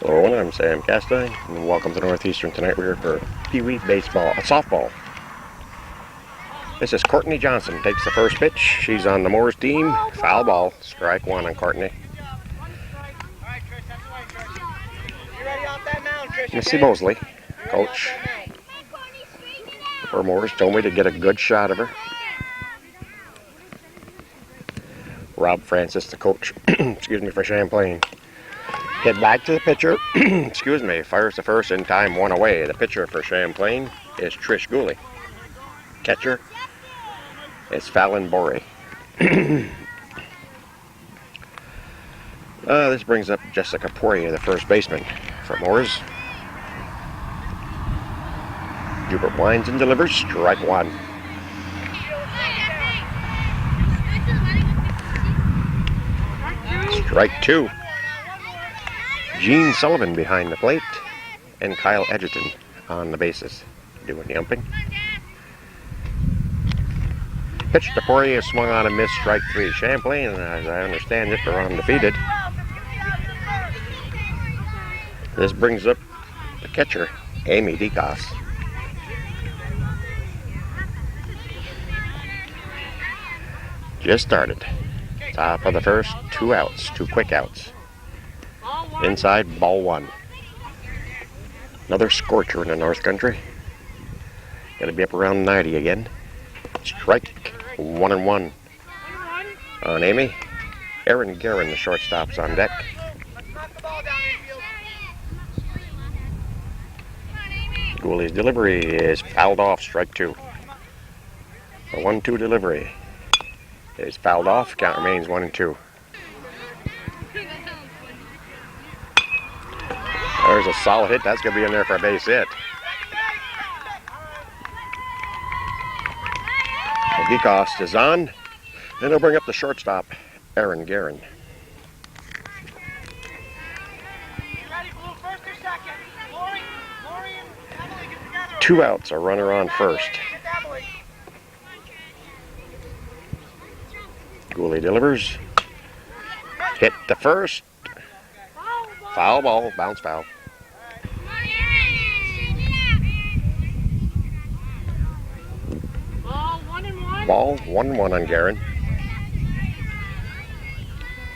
Hello, I'm Sam Castine, and welcome to Northeastern. Tonight we're here for PeeWee baseball, softball. This is Courtney Johnson, takes the first pitch. She's on the Mooers team. Foul ball, strike one on Courtney. Missy Mosley, coach for Mooers, told me to get a good shot of her. Rob Francis, the coach, excuse me, for Champlain. Hit back to the pitcher, excuse me, fires the first in time, one away. The pitcher for Champlain is Trish Gooley. Catcher is Fallon Borey. This brings up Jessica Poirier, the first baseman for Mooers. Hubert winds and delivers, strike one. Strike two. Gene Sullivan behind the plate, and Kyle Edgerton on the bases doing the umping. Pitch to Poirier, swung on and missed, strike three. Champlain, as I understand it, are undefeated. This brings up the catcher, Amy DeCos. Just started. Top of the first, 2 outs, 2 quick outs. Inside, ball one. Another scorcher in the North Country. Gonna be up around 90 again. Strike, 1-1 on Amy. Aaron Guerin, the shortstop's on deck. Gooley's delivery is fouled off, strike two. The 1-2 delivery is fouled off, count remains 1-2. There's a solid hit. That's going to be in there for a base hit. DeCoste is on. And they'll bring up the shortstop, Aaron Guerin. Two outs, a runner on first. Gooley delivers. Hit the first. Foul ball, bounce foul. Ball, 1-1 on Guerin.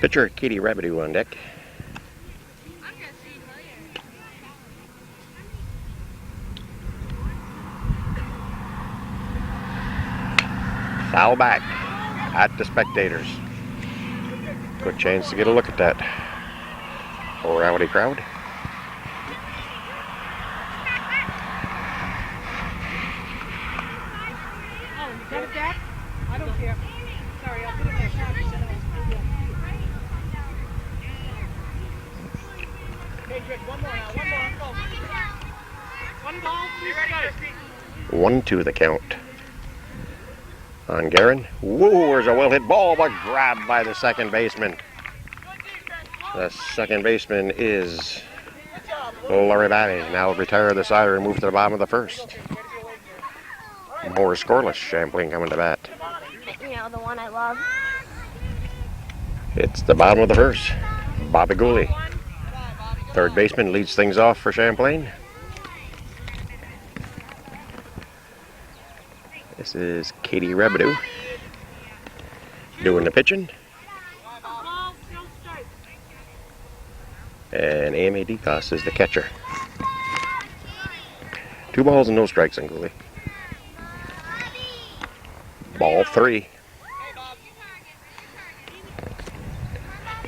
Pitcher Katie Rabideau on deck. Foul back at the spectators. Good chance to get a look at that. Rowdy crowd. Oh, is that a deck? I don't care. Sorry, I'll put it in my pocket. Okay, Trick, one more now. One more. Go. One ball, 3 strikes. 1-2 the count on Guerin. Whoa, there's a well-hit ball, but grabbed by the second baseman. The second baseman is Laurie Babby. Now retire the side and move to the bottom of the first. More scoreless. Champlain coming to bat. You know, the one I love. It's the bottom of the first. Bobby Gooley, third baseman, leads things off for Champlain. This is Katie Rabideau doing the pitching. And Amy DeCos is the catcher. 2 balls and no strikes on Gooley. Ball 3.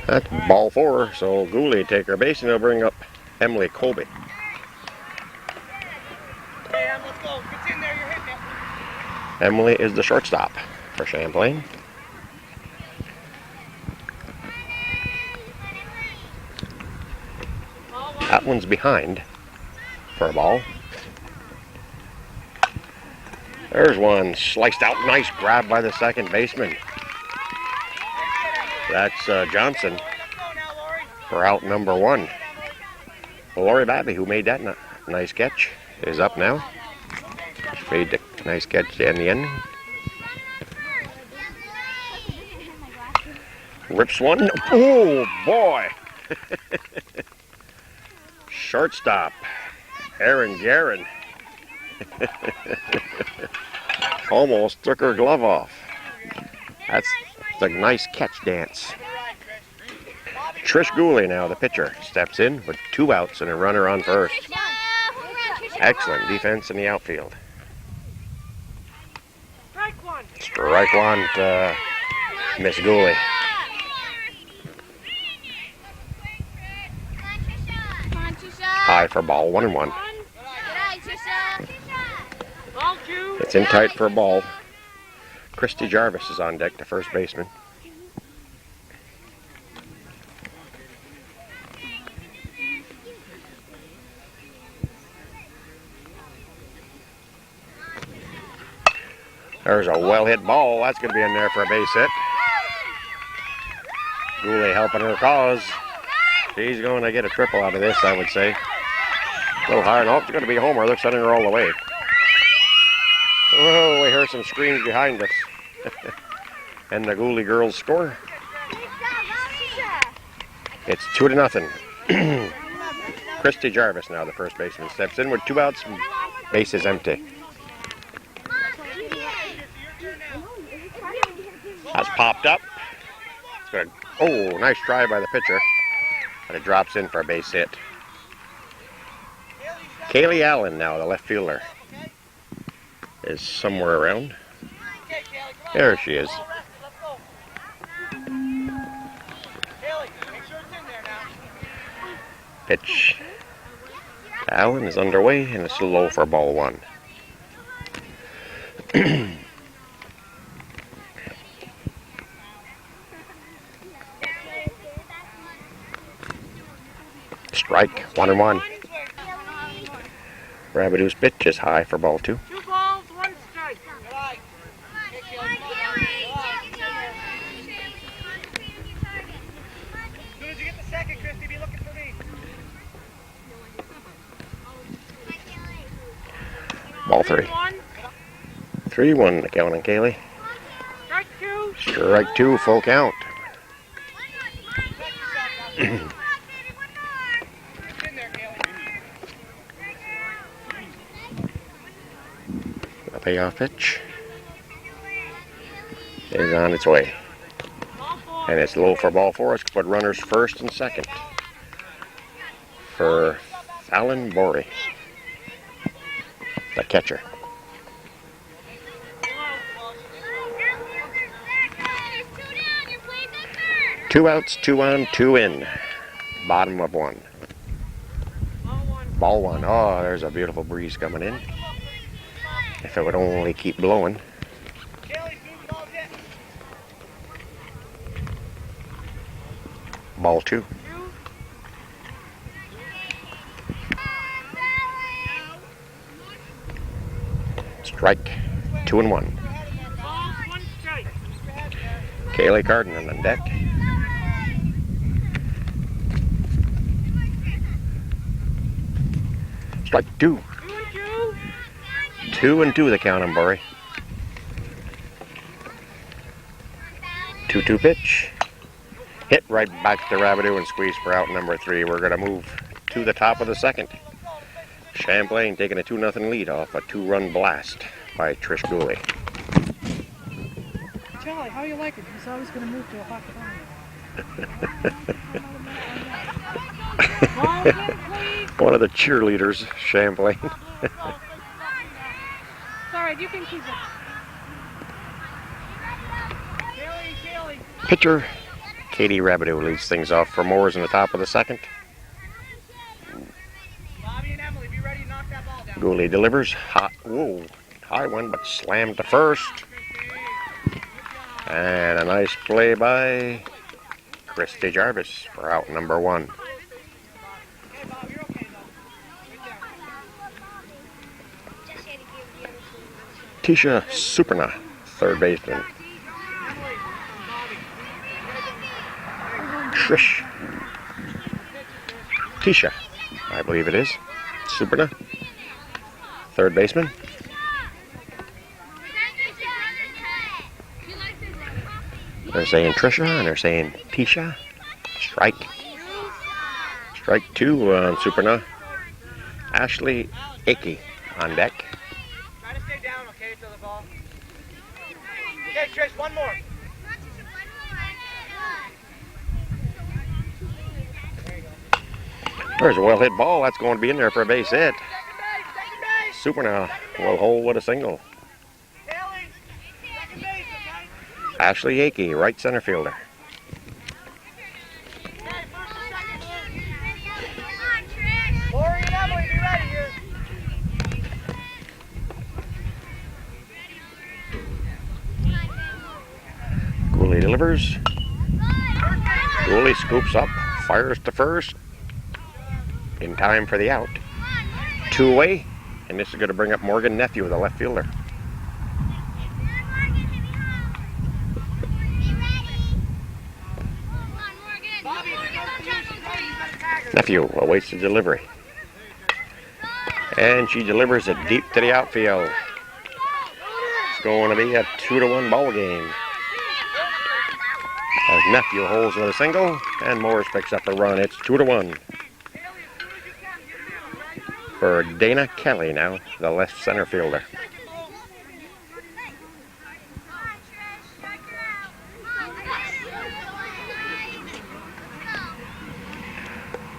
That's ball 4, so Gooley take her base and they'll bring up Emily Colby. Emily is the shortstop for Champlain. That one's behind for a ball. There's one sliced out. Nice grab by the second baseman. That's Johnson for out number 1. Laurie Babby, who made that nice catch, is up now. She made the nice catch in the end. Rips one. Oh, boy. shortstop, Aaron Guerin. Almost took her glove off. That's a nice catch dance. Trish Gooley now, the pitcher, steps in with 2 outs and a runner on first. Excellent defense in the outfield. Strike one to Miss Gooley. High for ball, 1-1. It's in tight for a ball. Christy Jarvis is on deck, the first baseman. There's a well-hit ball. That's going to be in there for a base hit. Gooley helping her cause. She's going to get a triple out of this, I would say. A little higher. Nope, it's going to be a homer. They're sending her all the way. Oh, we hear some screams behind us. And the Gooley girls score. It's 2-0. Christy Jarvis now, the first baseman, steps in with 2 outs. Base is empty. That's popped up. It's good. Oh, nice try by the pitcher. But it drops in for a base hit. Kaylee Allen now, the left fielder, is somewhere around. There she is. Pitch. Allen is underway and it's low for ball 1. Strike, 1-1. Rabidoo's pitch is high for ball 2. 2 balls, 1 strike. As soon as you get the second, Christy, be looking for me. Ball 3. 3-1 the count on Kaylee. Strike 2. Strike 2, full count. A payoff pitch is on its way. And it's low for ball 4. It's put runners first and second for Fallon Borey, the catcher. Two outs, 2 on, 2 in. Bottom of 1. Ball 1. Oh, there's a beautiful breeze coming in. If it would only keep blowing. Ball 2. Strike. 2-1. Kaylee Carden on deck. Strike 2. 2-2 the count on Borey. 2-2 pitch. Hit right back to Rabidoo and squeeze for out number 3. We're going to move to the top of the second. Champlain taking a 2-0 lead off a 2-run blast by Trish Gooley. Charlie, how you like it? He's always going to move to a hot corner. One of the cheerleaders, Champlain. Alright, you can keep it. Pitcher Katie Rabidoo leads things off for Mooers in the top of the second. Bobby and Emily, be ready to knock that ball down. Gooley delivers. High one, but slammed to first. And a nice play by Christy Jarvis for out number 1. Tisha Superna, third baseman. Trish. Tisha, I believe it is. Superna, third baseman. They're saying Trisha and they're saying Tisha. Strike. Strike 2 on Superna. Ashley Akey on deck. Try to stay down, okay, to the ball. Okay, Trish, one more. There's a well hit ball. That's going to be in there for a base hit. Super now will hold with a single. Ashley Akey, right center fielder. Lori and Emily, be ready here. Gooley delivers. Gooley scoops up, fires to first. In time for the out. 2 away, and this is going to bring up Morgan Nephew, the left fielder. Nephew awaits the delivery. And she delivers it deep to the outfield. It's going to be a 2-1 ball game. As Nephew holds with a single, and Mooers picks up a run. It's 2-1. For Dana Kelly now, the left center fielder.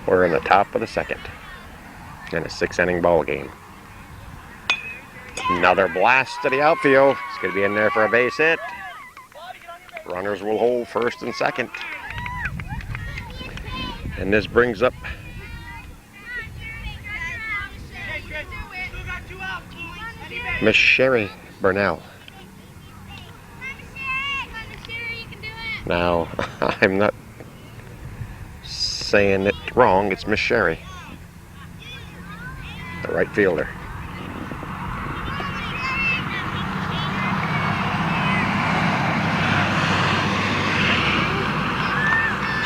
We're in the top of the second in a 6-inning ball game. Another blast to the outfield. It's going to be in there for a base hit. Runners will hold first and second. And this brings up Miss Sherry Burnell. Now, I'm not saying it wrong, it's Miss Sherry, the right fielder.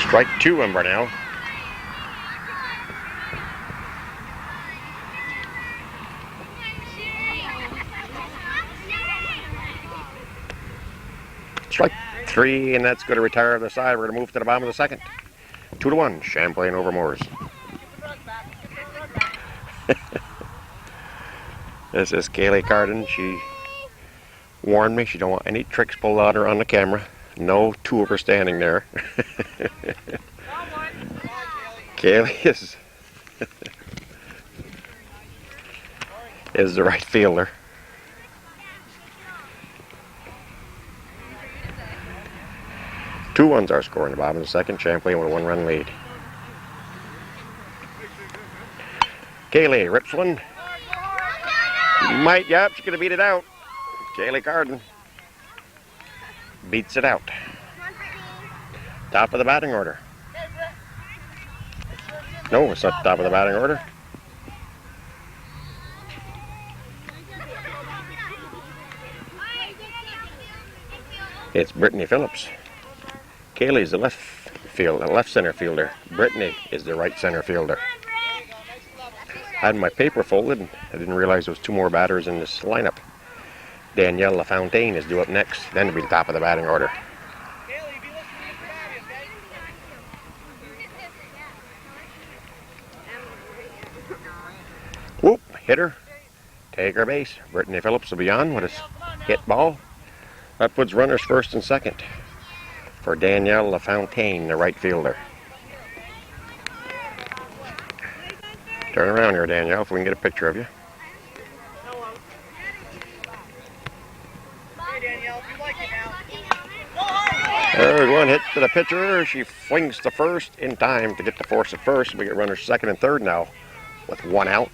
Strike 2 on Burnell. Strike 3, and that's going to retire the side. We're going to move to the bottom of the second. 2-1, Champlain over Mooers. This is Kaylee Carden. She warned me she don't want any tricks pulled out her on the camera. No two of her standing there. Kaylee is the right fielder. Two ones are scoring the bottom of the second. Champlain with a 1-run lead. Kaylee rips one. Yep, she's going to beat it out. Kaylee Carden beats it out. Top of the batting order. No, it's not top of the batting order. It's Brittany Phillips. Kaylee's the left center fielder. Brittany is the right center fielder. I had my paper folded, and I didn't realize there was 2 more batters in this lineup. Danielle LaFontaine is due up next, then to be the top of the batting order. Whoop, hitter, take her base. Brittany Phillips will be on with his hit ball. That puts runners first and second for Danielle LaFontaine, the right fielder. Turn around here, Danielle, if we can get a picture of you. There's one hit to the pitcher. She flings to first in time to get the force at first. We get runners second and third now with 1 out.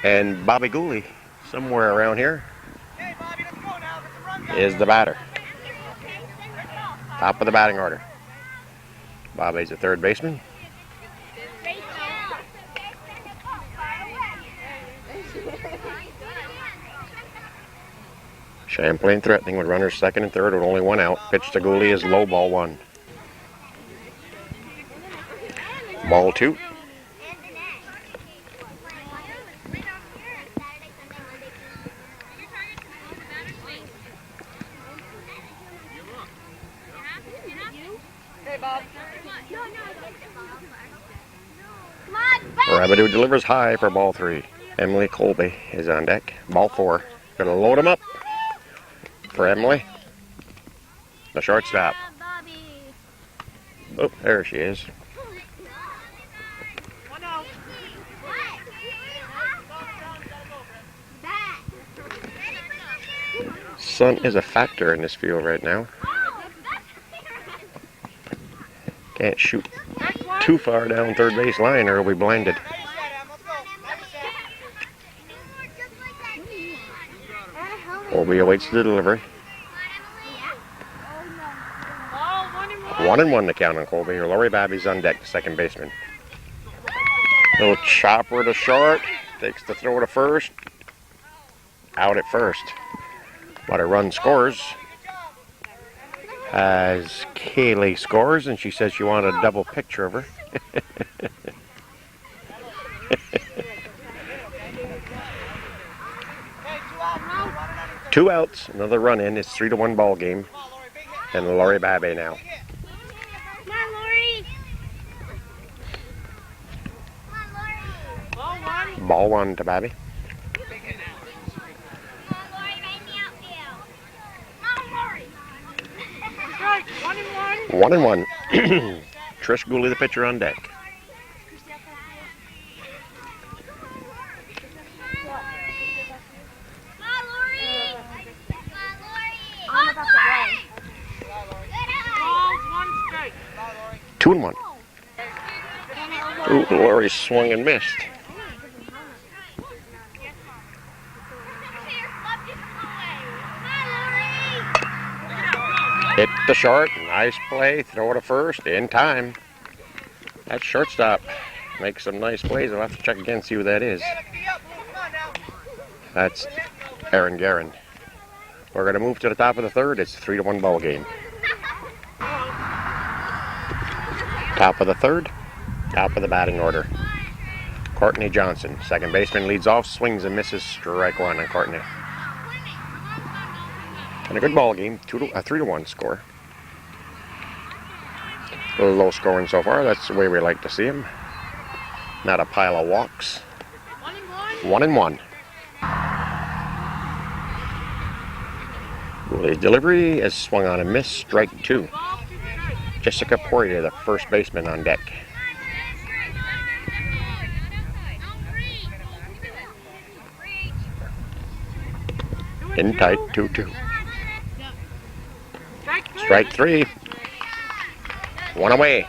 And Bobby Gooley, somewhere around here, is the batter. Top of the batting order. Bobby's the third baseman. Champlain threatening with runners second and third with only 1 out. Pitch to Gooley is low, ball 1. Ball 2. Rabideau delivers high for ball 3. Emily Colby is on deck. Ball 4. Gonna load him up for Emily. The shortstop. Oh, there she is. Sun is a factor in this field right now. Can't shoot too far down third base line or he'll be blinded. Colby awaits the delivery. 1-1 to count on Colby. Lori Babby's on deck, the second baseman. Little chopper to short. Takes the throw to first. Out at first. But a run scores. As Kaylee scores, and she says she wanted a double picture of her. Two outs, another run in. It's 3-1 ball game. And Lori Babby now. Come on, Lori. Ball 1 to Babby. 1-1. Trish Gooley, the pitcher, on deck. Two and 1. Ooh, Lori swung and missed. Hit the short. Nice play. Throw it to first. In time. That shortstop makes some nice plays. I'll have to check again, see who that is. That's Aaron Guerin. We're going to move to the top of the third. It's a 3-1 ball game. Top of the third. Top of the batting order. Courtney Johnson, second baseman, leads off, swings and misses. Strike 1 on Courtney. And a good ball game, a 3-1 score. A little low scoring so far. That's the way we like to see him. Not a pile of walks. 1-1. The delivery is swung on and missed. Strike 2. Jessica Poirier, the first baseman, on deck. In tight, 2-2. Strike 3. 1 away.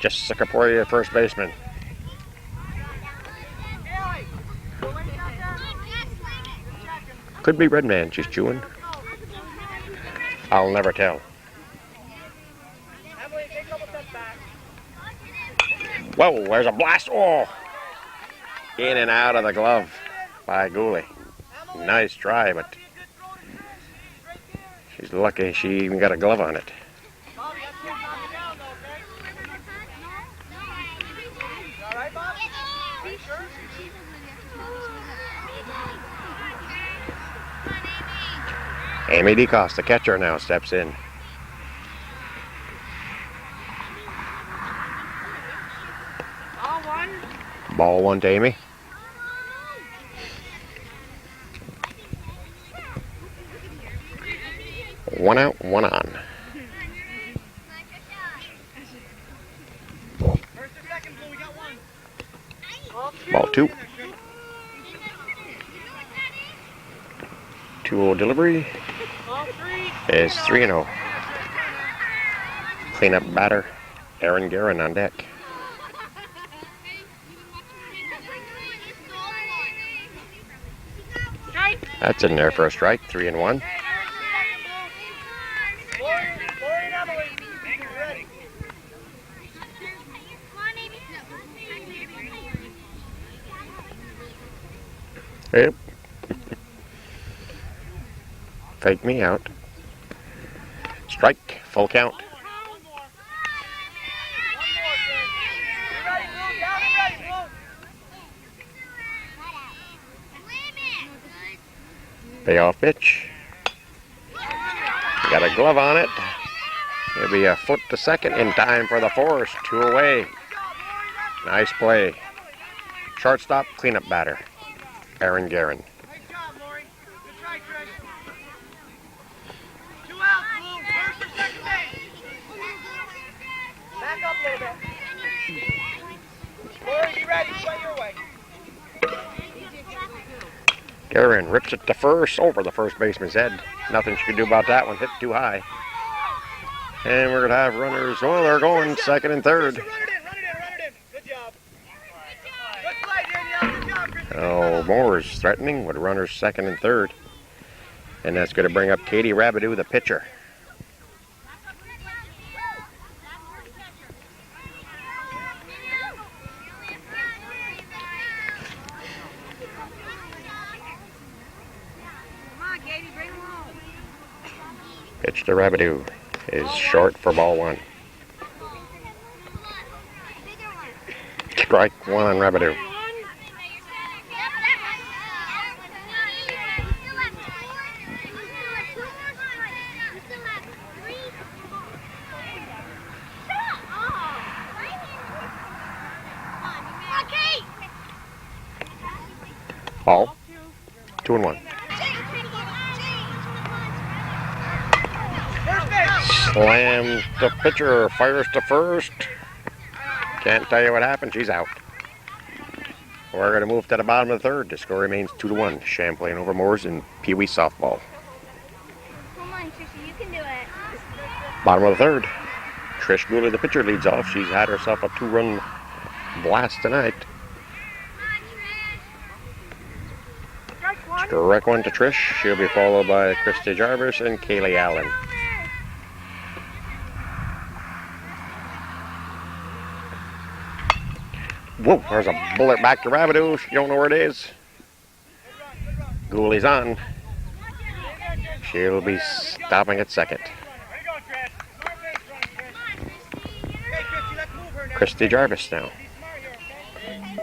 Jessica Poirier, first baseman. Could be Redman she's chewing. I'll never tell. Whoa, there's a blast. Oh! In and out of the glove by Gooley. Nice try, but she's lucky she even got a glove on it. Amy DeCosta, the catcher, now steps in. Ball 1 to Amy. One out, 1 on. Ball 2. 2-0 delivery is 3-0. Cleanup batter, Aaron Guerin on deck. That's in there for a strike, 3-1. Yep. Fake me out. Strike, full count. Payoff pitch. Got a glove on it. It'll be a foot to second in time for the force. 2 away. Nice play. Shortstop, cleanup batter. Aaron Guerin. Nice job, Lori. Good try, Trish. 2 outs, Blue. First or second base. Back up a little bit. Lori, be ready. Play your way. Guerin rips it to first, over the first baseman's head. Nothing she can do about that one. Hit too high. And we're going to have runners. Oh, they're going second and third. Run it in. Good job. Good play, Danielle. Good job, Christy. Oh, Mooers threatening with runners second and third. And that's going to bring up Katie Rabideau, the pitcher. Pitch to Rabideau is short for ball one. Strike one on Rabideau. Ball. 2-1. Slam the pitcher, fires to first. Can't tell you what happened, she's out. We're going to move to the bottom of the third. The score remains 2-1. Champlain over Mooers in PeeWee softball. Come on, Trisha, you can do it. Bottom of the third. Trish Gooley, the pitcher, leads off. She's had herself a 2-run blast tonight. Strike one to Trish. She'll be followed by Christy Jarvis and Kaylee Allen. Whoa, there's a bullet back to Rabideau. You don't know where it is. Gooley's on. She'll be stopping at second. Christy Jarvis now. Come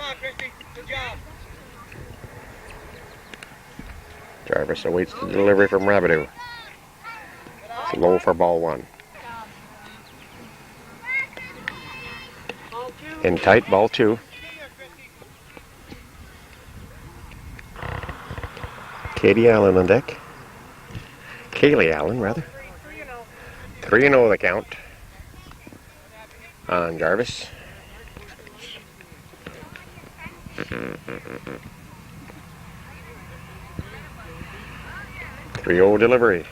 on, Christy. Good job. Jarvis awaits the delivery from Rabideau. It's low for ball one. In tight, ball two. Katie Allen on deck. Kaylee Allen, rather. 3-0 the count on Jarvis. 3-0 delivery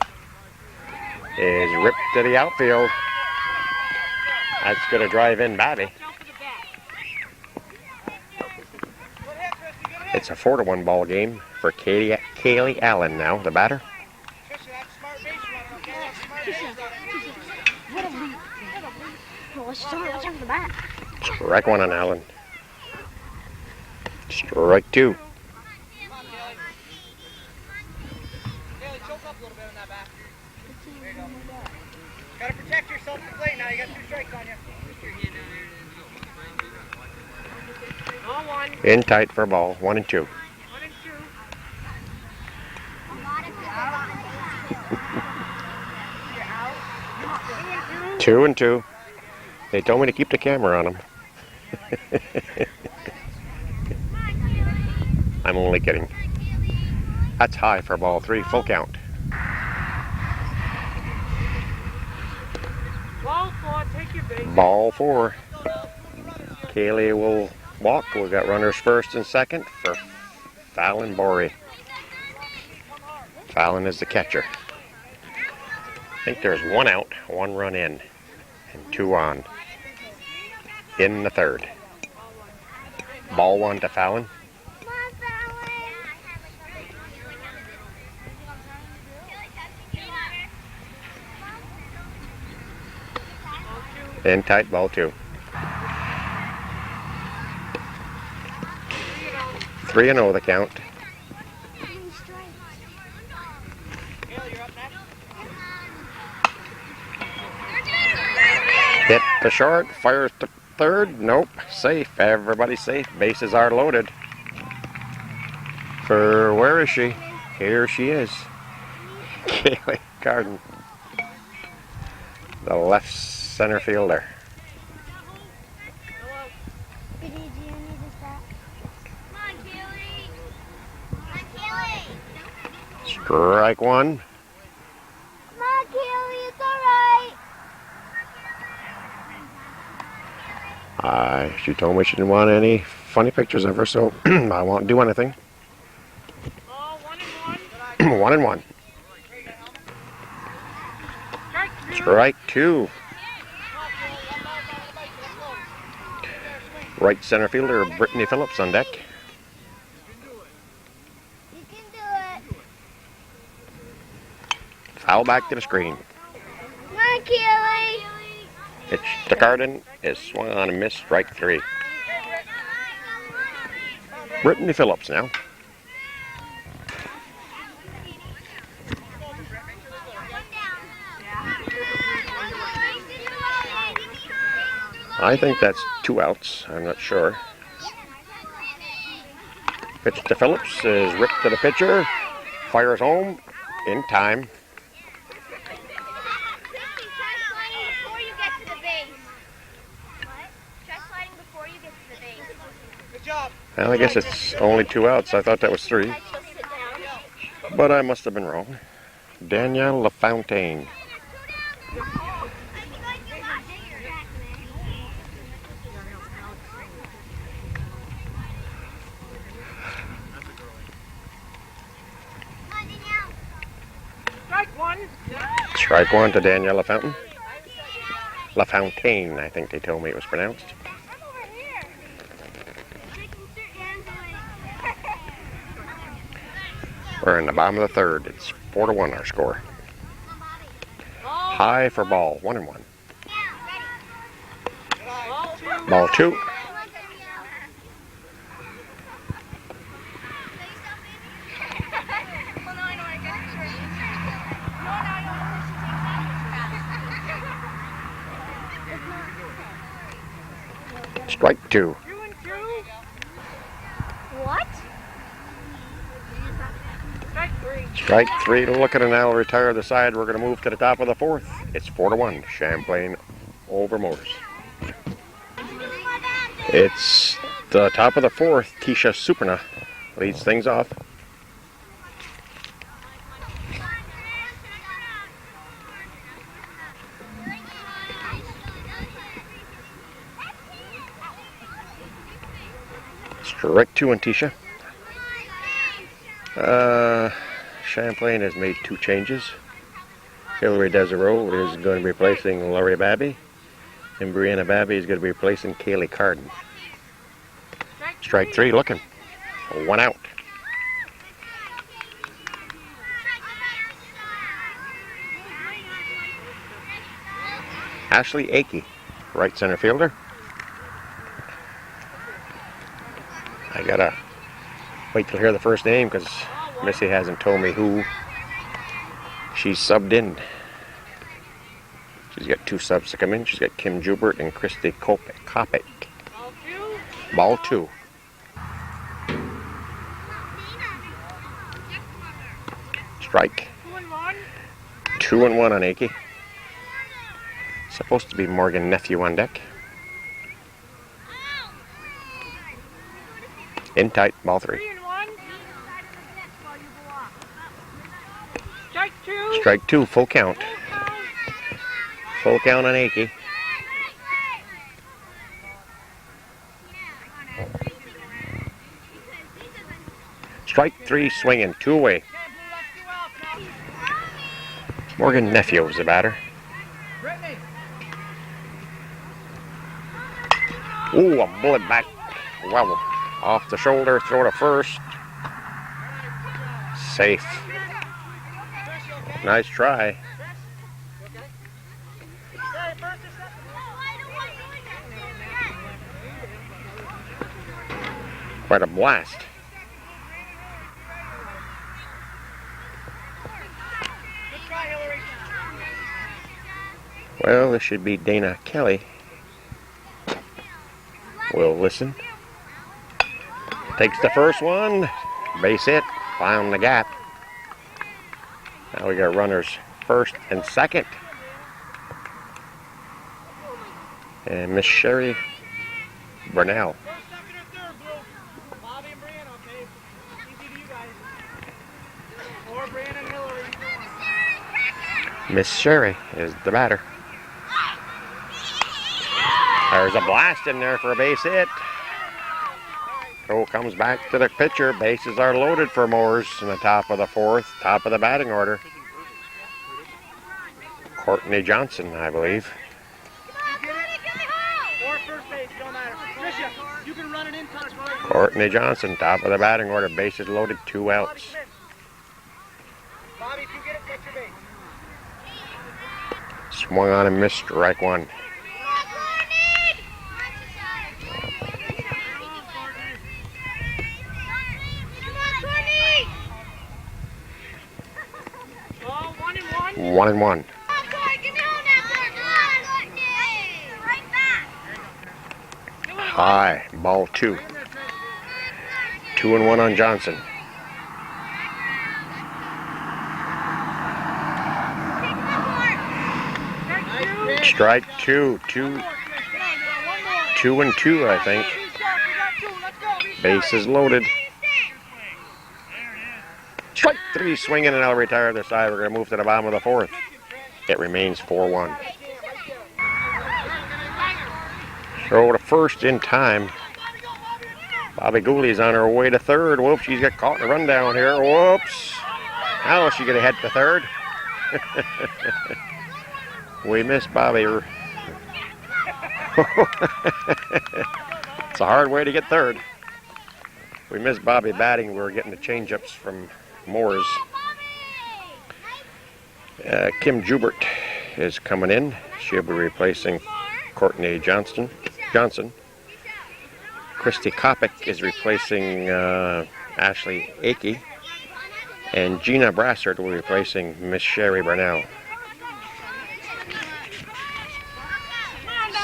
is ripped to the outfield. That's going to drive in Babby. It's a 4-1 ball game for Kaylee Allen now, the batter. Strike one on Allen. Strike two. Gotta protect yourself to play now. You got 2 strikes on you. In tight for ball 1 and 2. 1 and 2. 2 and 2. They told me to keep the camera on them. I'm only kidding. That's high for ball 3, full count. Ball 4, take your base. Ball 4. Kaylee will walk. We've got runners first and second for Fallon Borey. Fallon is the catcher. I think there's 1 out, 1 run in, and 2 on in the third. Ball 1 to Fallon. In tight, ball 2. 3-0 the count. Hit the short, fires to third. Nope, safe. Everybody's safe. Bases are loaded. For where is she? Here she is. Kaylee Carden, the left center fielder. Strike one. Come on, Keely, it's alright. She told me she didn't want any funny pictures of her, so I won't do anything. Oh, 1 and 1. 1 and 1. Strike two. Strike two. Right center fielder Brittany Phillips on deck. You can do it. Foul back to the screen. Come on, Keely. Pitch to Carden is swung on and missed. Strike three. Brittany Phillips now. I think that's 2 outs. I'm not sure. Pitch to Phillips is ripped to the pitcher. Fires home in time. Try sliding before you get to the base. What? Try sliding before you get to the base. Good job. Well, I guess it's only 2 outs. I thought that was 3. She'll sit down. But I must have been wrong. Danielle LaFontaine. Strike one. Strike one to Danielle LaFontaine. LaFontaine, I think they told me it was pronounced. We're in the bottom of the third. It's 4-1 our score. High for ball. 1 and 1. Ball two. Strike two. 2 and 2. What? Strike three. Strike three. Look at it now. Retire the side. We're going to move to the top of the fourth. It's 4-1. Champlain over Mooers. It's the top of the fourth. Tisha Superna leads things off. Strike two on Tisha. Champlain has made 2 changes. Hillary Desereau is going to be replacing Laurie Babby, and Brianna Babby is going to be replacing Kaylee Carden. Strike three, looking. 1 out. Ashley Akey, right center fielder. I gotta wait till hear the first name because Missy hasn't told me who she's subbed in. She's got 2 subs to come in. She's got Kim Jubert and Christy Kopic. Ball two. Strike. 2 and 1. 2 and 1 on Akey. Supposed to be Morgan Nephew on deck. In tight, ball 3. 3 and 1. Strike two. Strike two, full count. Full count on Akey. Strike three, swinging, 2 away. Morgan Nephew is the batter. Ooh, a bullet back. Wow. Off the shoulder, throw to first. Safe. Nice try. Quite a blast. Well, this should be Dana Kelly. We'll listen. Takes the first one. Base hit. Found the gap. Now we got runners first and second. And Miss Sherry Burnell. First, second, or third, Blue. Bobby and Brianna, okay? Easy to you guys. Or Brianna Miss Sherry is the batter. There's a blast in there for a base hit. Throw comes back to the pitcher. Bases are loaded for Mooers in the top of the fourth, top of the batting order. Courtney Johnson, I believe. Courtney Johnson, top of the batting order. Bases loaded, 2 outs. Swung on and missed, strike one. One and one. High, ball 2. 2 and 1 on Johnson. Strike 2. 2 and 2, I think. Bases loaded. Strike 3, swinging, and I'll retire the side. We're going to move to the bottom of the fourth. It remains 4-1. Throw to first in time. Bobby Gooley's on her way to third. Whoops, she's got caught in a rundown here. Whoops. Now she's going to head to third. We missed Bobby. It's a hard way to get third. We missed Bobby batting. We were getting the change-ups from Mooers. Kim Jubert is coming in. She'll be replacing Courtney Johnson. Christy Kopic is replacing Ashley Akey. And Gina Brassard will be replacing Miss Sherry Burnell.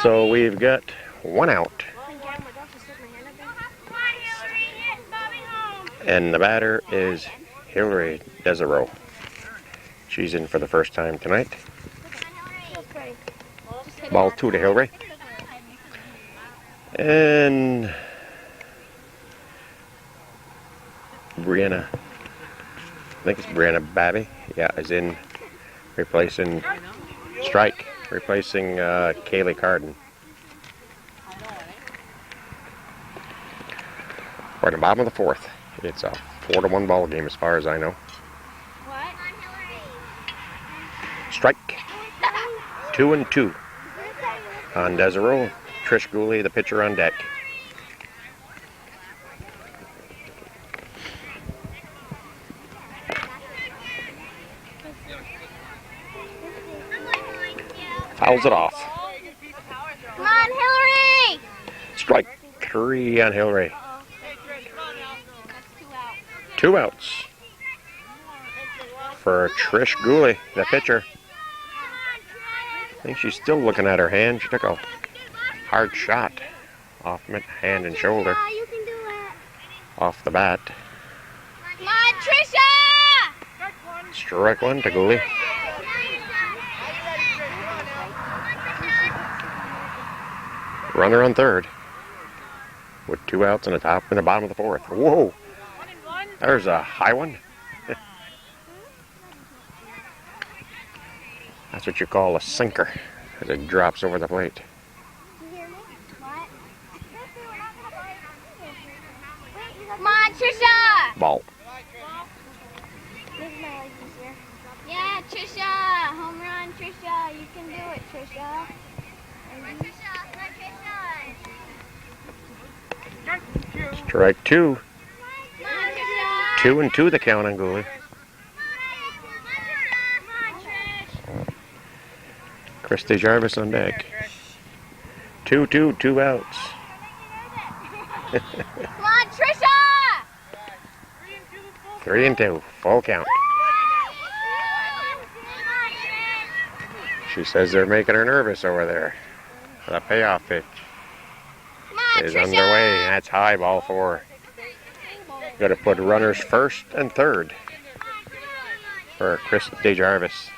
So we've got 1 out. And the batter is Hillary Desiro. She's in for the first time tonight. Ball 2 to Hillary. And Brianna, I think it's Brianna Babby, yeah, is in replacing Strike, replacing Kaylee Carden. We're at the bottom of the fourth. It's a 4-1 ball game as far as I know. Strike. 2 and 2 on Desiro. Trish Gooley, the pitcher, on deck. Fouls it off. Come on, Hillary! Strike 3 on Hillary. 2 outs for Trish Gooley, the pitcher. I think she's still looking at her hand. She took a hard shot off hand and shoulder. Off the bat. Come on, Trisha! Strike 1 to Gooley. Runner on third with 2 outs and a top and the bottom of the fourth. Whoa! There's a high one. That's what you call a sinker as it drops over the plate. Come on, Trisha! Ball. Yeah, Trisha! Home run, Trisha! You can do it, Trisha. Strike 2. 2 and 2 the count on Gooley. Christy Jarvis on deck. 2-2, 2 outs. Come on, Trisha! 3 and 2, full count. She says they're making her nervous over there. The payoff pitch is underway. That's high, ball 4. Got to put runners first and third for Christy Jarvis.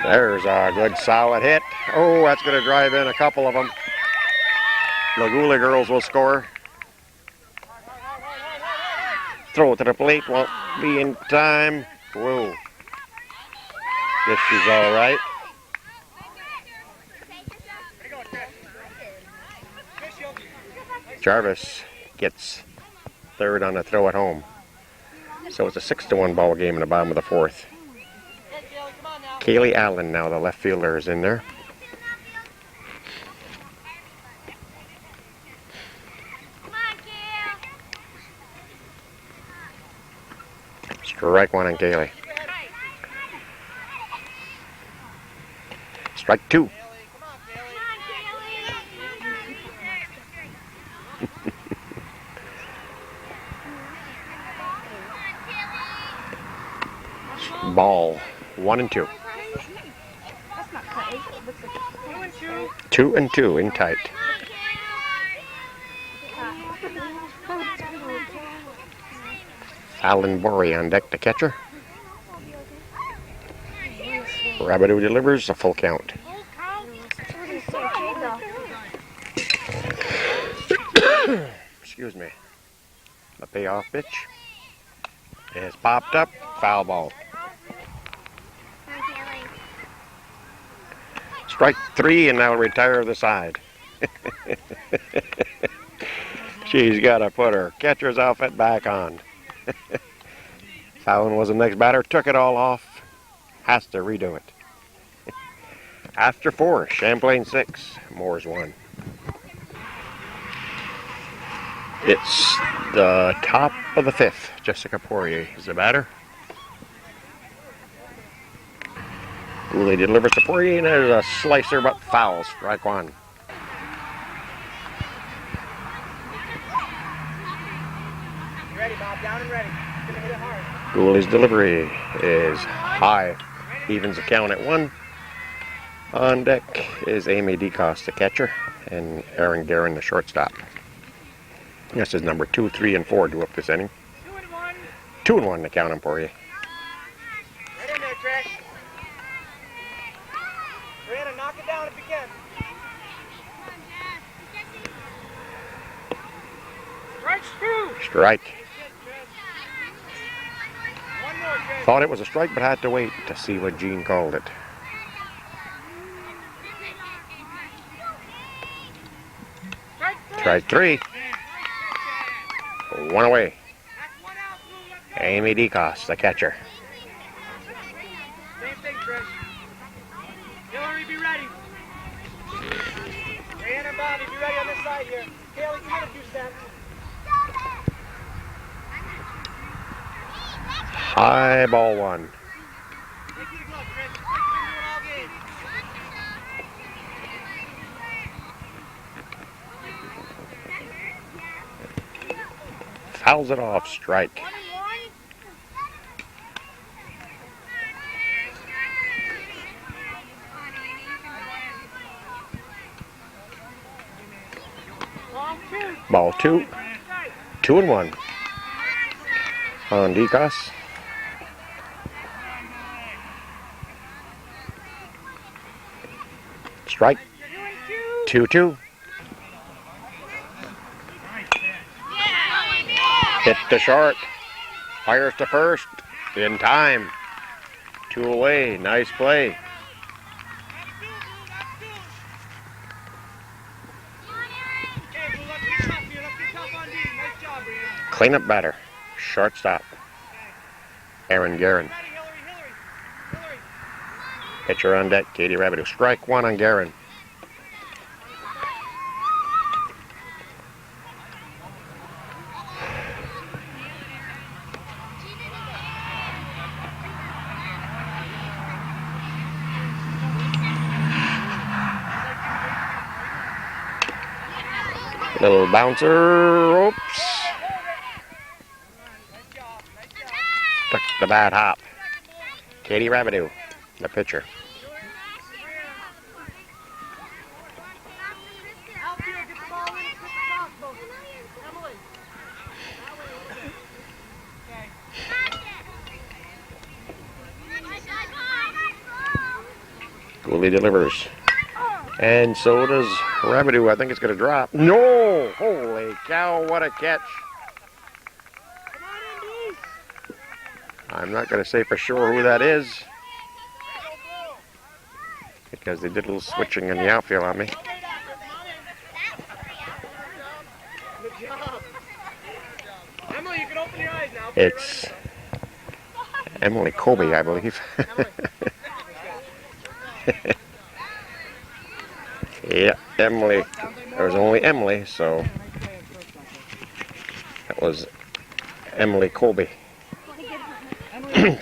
There's a good solid hit. Oh, that's going to drive in a couple of them. The Gula girls will score. Throw it to the plate, won't be in time. Whoa. Guess she's all right. Jarvis gets third on the throw at home. So it's a 6-1 ball game in the bottom of the fourth. Kaylee Allen now, the left fielder, is in there. Strike one on Kaylee. Strike two. Ball 1 and 2. 2 and 2 in tight. Alan Borey on deck, the catcher. Rabideau delivers a full count. Excuse me. The payoff pitch is popped up. Foul ball. Strike 3, and now retire the side. She's got to put her catcher's outfit back on. Fallon was the next batter, took it all off. Has to redo it. After 4, Champlain 6, Mooers 1. It's the top of the 5th. Jessica Poirier is the batter. Goulet delivers to Poirier, and there's a slicer, but foul. Strike 1. Ready, Bob. Down and ready. Gonna hit it hard. Goulet's delivery is high. Evens the count at 1. On deck is Amy DeCoste, the catcher, and Aaron Guerin, the shortstop. This is number 2, 3, and 4 due up this inning. 2 and 1. 2 and 1 to count him for you. Right in there, Trish. Brianna, knock it down if you can. Strike 2. Strike. One more, Trish. Thought it was a strike, but had to wait to see what Gene called it. Strike 3. 1 away. Amy DeCoste, the catcher. Same thing, Trish. Hillary, be ready. Brianna and Bobby, be ready on this side here. Kaylee, come in a few steps. High ball 1. Take you the glove, Trish. Like you've been doing all game. Fouls it off. Strike. 1 and 1. Ball 2. 2 and 1. On DeCoste. Strike. 2-2. Hit to short. Fires to first. In time. 2 away. Nice play. Cleanup batter. Shortstop. Aaron Guerin. Pitcher on deck. Katie Rabideau. Strike 1 on Guerin. Little bouncer. Oops. Took the bad hop. Katie Rabideau, the pitcher. Goulet delivers. And so does Rabideau. I think it's going to drop. No! Holy cow, what a catch. I'm not going to say for sure who that is, because they did a little switching in the outfield on me. Emily, you can open your eyes now. It's Emily Colby, I believe. Yeah, Emily. There was only Emily, so that was Emily Colby.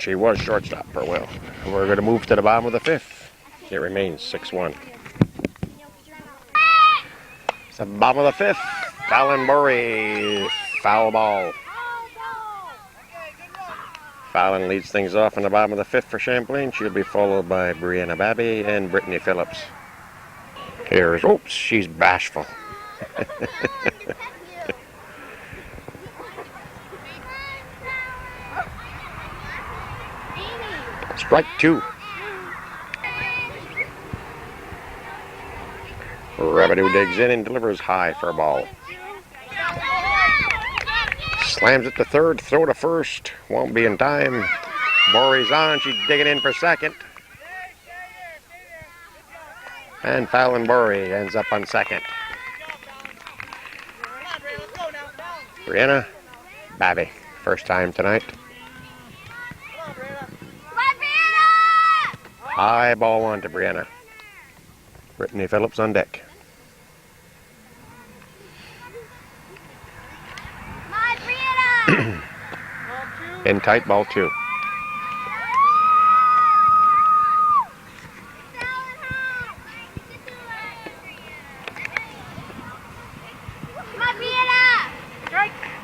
She was shortstop for a while. We're going to move to the bottom of the fifth. It remains 6-1. It's the bottom of the fifth. Fallon Murray, foul ball. Fallon leads things off in the bottom of the fifth for Champlain. She'll be followed by Brianna Babby and Brittany Phillips. Here's, oops, she's bashful. Strike two. Rabideau digs in and delivers high for a ball. Slams it to third, throw to first. Won't be in time. Murray's on, she's digging in for second. And Fallon Murray ends up on second. Brianna Babby, first time tonight. High ball one to Brianna. Brittany Phillips on deck. In tight, ball two.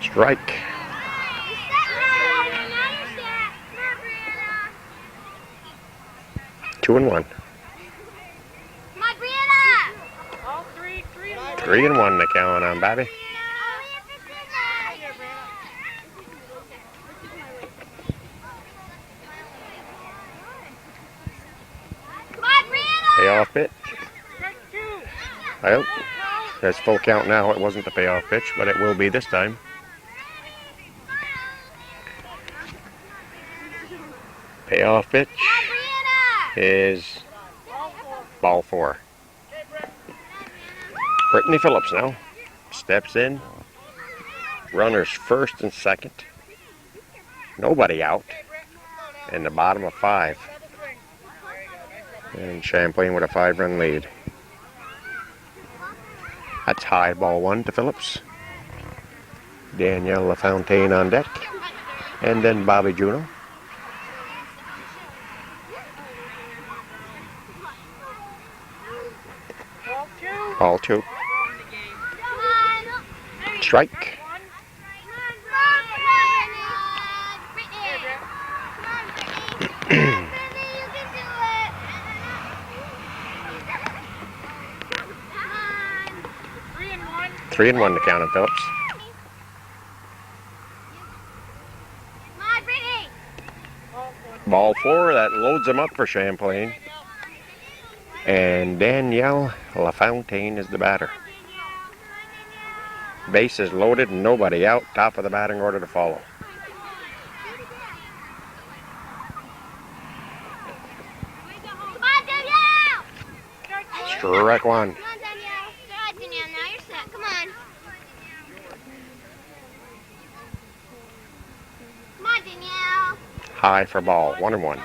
Strike. Two and one. 3-1 the count on Babby. Payoff pitch. Well, there's full count now. It wasn't the payoff pitch, but it will be this time. Payoff pitch is ball four. Brittany Phillips now steps in. Runners first and second. Nobody out. In the bottom of five. And Champlain with a 5-run lead. That's high, ball one to Phillips. Danielle LaFontaine on deck. And then Bobby Juno. Ball two. Strike. Three and one to count on Phillips. Ball four, that loads them up for Champlain. And Danielle LaFontaine is the batter. Bases loaded, nobody out. Top of the batting order to follow. Strike one. High for ball, 1-1.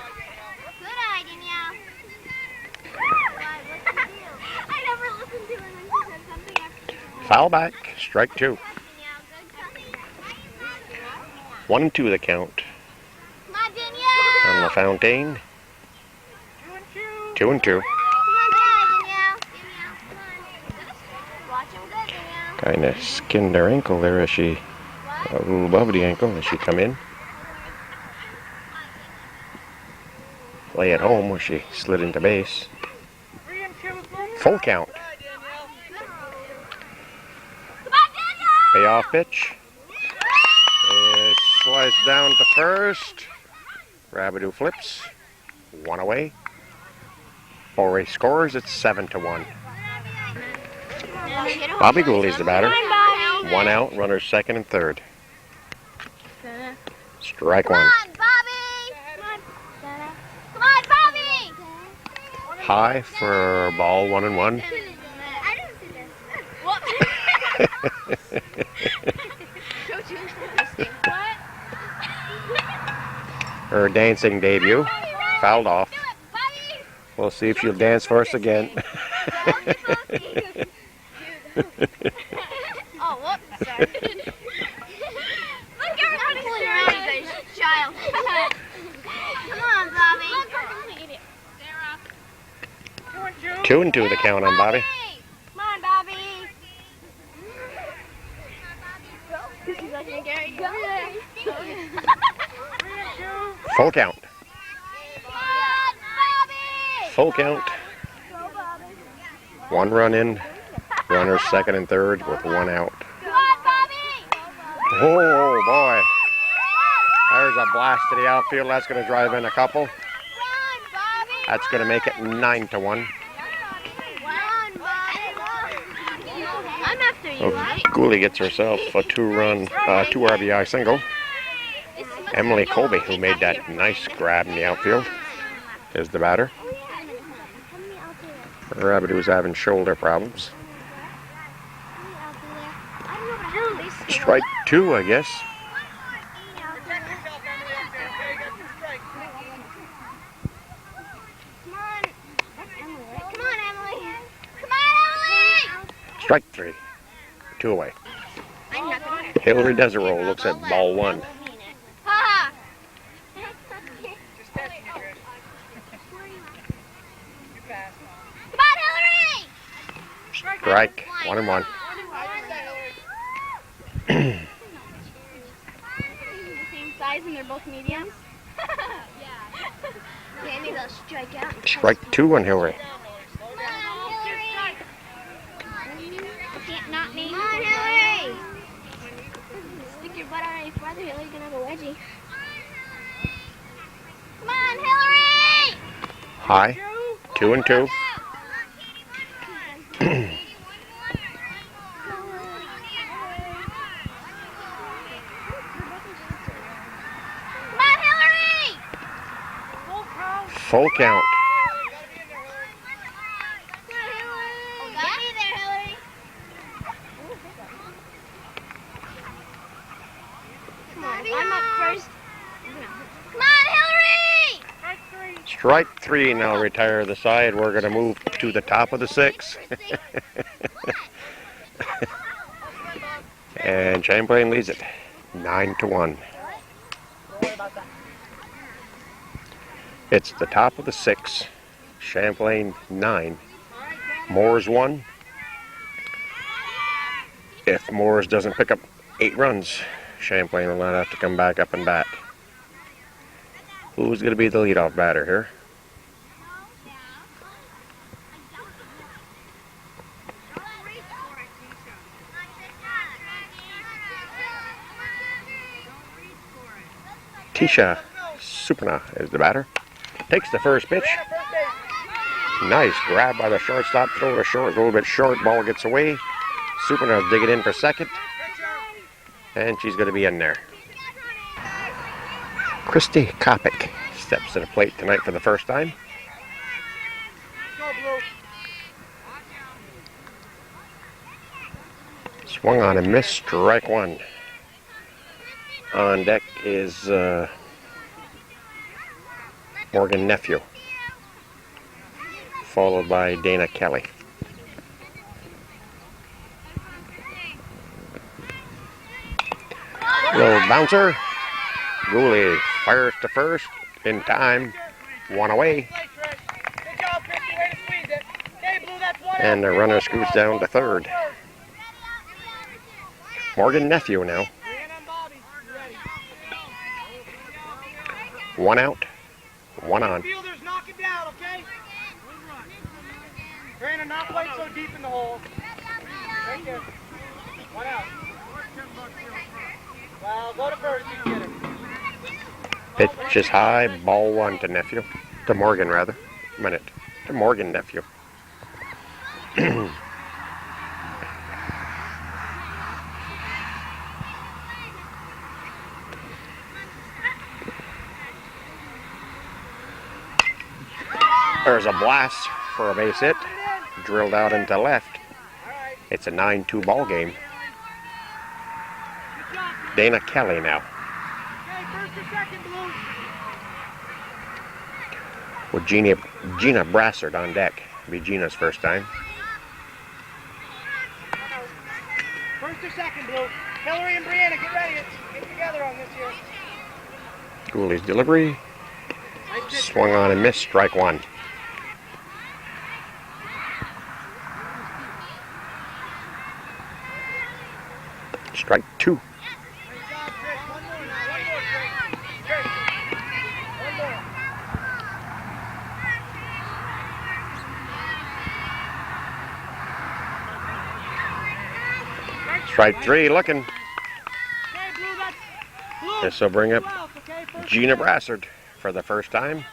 Foul back, strike two. 1-2 the count. On LaFontaine. 2-2. Kind of skinned her ankle there as she, a little above the ankle as she come in. Play at home where she slid into base. Full count. Payoff pitch. It slides down to first. Rabideau flips. One away. Borey scores. It's 7-1. Bobby Gooley's the batter. Come on, Bobby. 1 out, runners second and third. Strike Come one. on, Bobby. Come on, Bobby. High for ball 1 and 1. I didn't see this. What? Her dancing debut. Fouled off. We'll see if she'll dance for us again. Oh, whoops. Sorry. Look, everybody's pulling around you guys, child. Come on, Bobby. 2 and 2 the count on Bobby. Come on, Bobby. Full count. Come on, Bobby. Full count. Go, Bobby. 1 run in. Runners second and third with 1 out. Come on, Bobby. Oh boy. There's a blast to the outfield. That's going to drive in a couple. Run, Bobby. That's going to make it 9 to 1. Run, Bobby. I'm after you, right? Gooley gets herself a 2 RBI single. Emily Colby, who made that nice grab in the outfield, is the batter. Rabbit, who's having shoulder problems. Strike 2, I guess. Come on, Emily. Come on, Emily. Strike 3. 2 away. I'm not gonna. Hillary does a roll. Looks at ball 1. Ha! Come on, Hillary! Strike. 1 and 1. Same size and they're both mediums. Maybe they'll strike out. Strike 2 on Hillary. Come on, Hillary! Not me. Come on, Hillary! Stick your butt out any farther, Hillary's gonna have a wedgie. Come on, Hillary! High. 2 and 2. Come on, Hillary! Full count. Got me there, Hillary. Come on, I'm up first. Come on, Hillary! Strike 3. Now retire the side. We're going to move to the top of the 6. And Champlain leads it 9 to 1. It's the top of the 6. Champlain 9. Mooers 1. If Mooers doesn't pick up 8 runs, Champlain will not have to come back up and bat. Who's going to be the leadoff batter here? Tisha Supana is the batter. Takes the first pitch. Nice grab by the shortstop. Throw to short. A little bit short. Ball gets away. Supana dig it in for second. And she's going to be in there. Christy Kopic steps to the plate tonight for the first time. Swung on and missed. Strike 1. On deck is Morgan Nephew, followed by Dana Kelly. Little bouncer. Gooley fires to first in time. 1 away. And the runner scoots down to third. Morgan Nephew now. 1 out, 1 on. Fielders, knock it down, okay? Brandon, not quite so deep in the hole. Right there. 1 out. Well, go to first, you can get it. Pitch is high, ball 1 to Nephew. To Morgan, rather. To Morgan Nephew. There's a blast for a base hit. Drilled out into left. It's a 9-2 ball game. Dana Kelly now. With Gina Brassard on deck. It'll be Gina's first time. First or second, Blue. Hillary and Brianna, get ready. Get together on this here. Gooley's delivery. Swung on and missed. Strike one. Strike two. Great job, Chris. One more now. One more, Chris. One more. Strike three looking. Okay, Blue, that's Blue. This will bring up Okay, first Gina Brassard for the first time.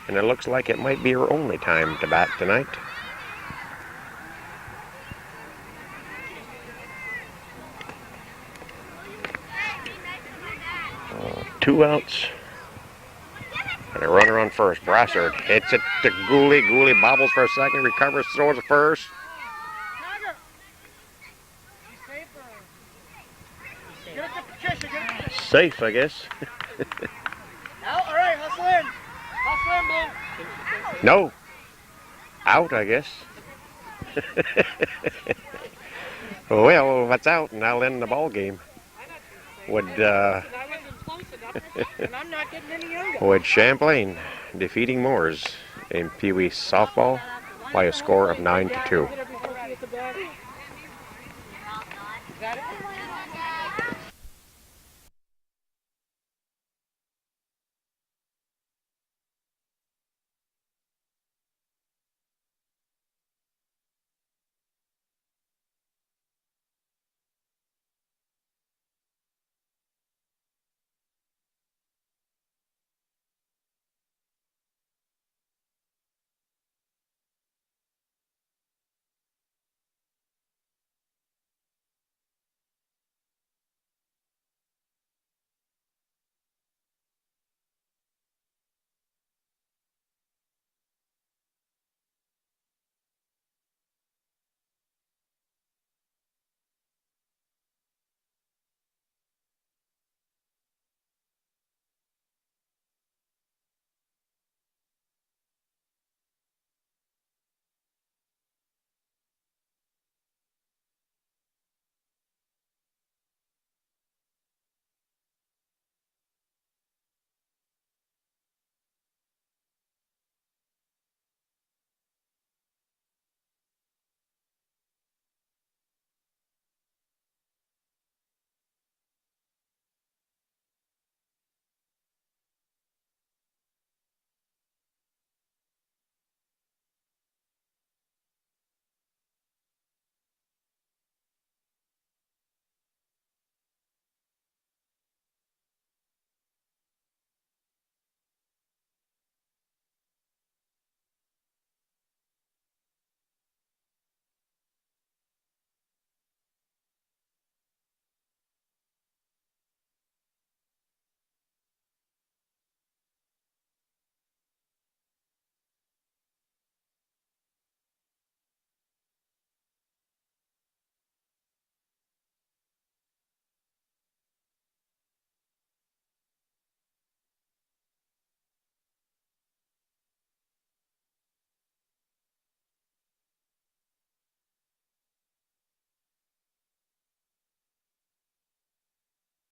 And it looks like it might be her only time to bat tonight. Two outs. And a runner on first. Brassard hits it to Gooley. Gooley bobbles for a second, recovers, throws it first. Tiger. He's safe or? Get it to Patricia. Get it to Patricia. Safe, I guess. Out. All right, hustle in. Hustle in, Blue. No. Out, I guess. Well, if it's out, and I'll end the ball game. Would I wasn't close enough, and I'm not getting any younger. with Champlain defeating Mooers in PeeWee softball by a score of 9-2.